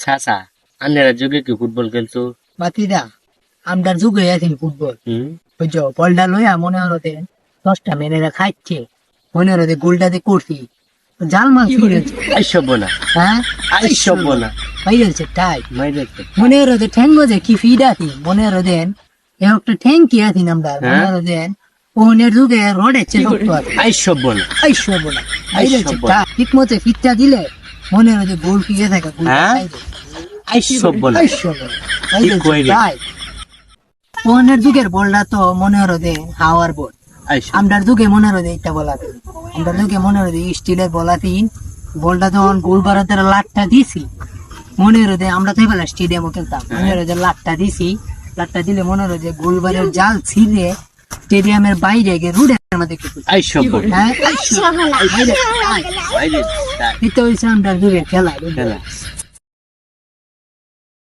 চাচা আন্নারা যুগে কি ফুটবল খেলছো? বাতিদা আমদার যুগে আছেন ফুটবল বুঝছো, বলটা লইয়া মনে হতে 10টা মেয়েরা খাচ্ছে, মনে হতে গোলটাতে করছি জাল মাল ফিরেছে। আইসব না, হ্যাঁ আইসব না, ফাইনালছে তাই মাইরেছে। মনে হতে ঠ্যাঙ্গ যে কি ফিড আছি, মনে হতেন এ একটা ঠ্যাং কি আছি আমদার, মনে হতেন ওনের যুগে রডের চেয়ে শক্ত আছে। আইসব না, আইসব না ফাইনালছে তাই ঠিক মতো ফিটটা দিলে মনে হতে গোল ফিরে থাকে। হ্যাঁ? আইসব না, আইসব না ঠিক কইরে। তাই ওনের যুগের বলটা তো মনে হতে হাওয়ার বল, আইসব। আমরার যুগে মনে হতে এটা বলাতে, আমরার যুগে মনে হতে স্টিলের বলাতিন বলটা তখন গোল বাড়াতে লাটটা দিছি, মনে হতে আমরা তো এবার স্টেডিয়ামে খেলতাম, মনে হতে লাটটা দিছি, লাটটা দিলে মনে হতে গোল বাড়ির জাল ছিঁড়ে স্টেডিয়ামের বাইরে গিয়ে রুডের মধ্যে আইসব না, হ্যাঁ মাইরেছে। এটা হয়েছে আমরার যুগে খেলা। খেলা।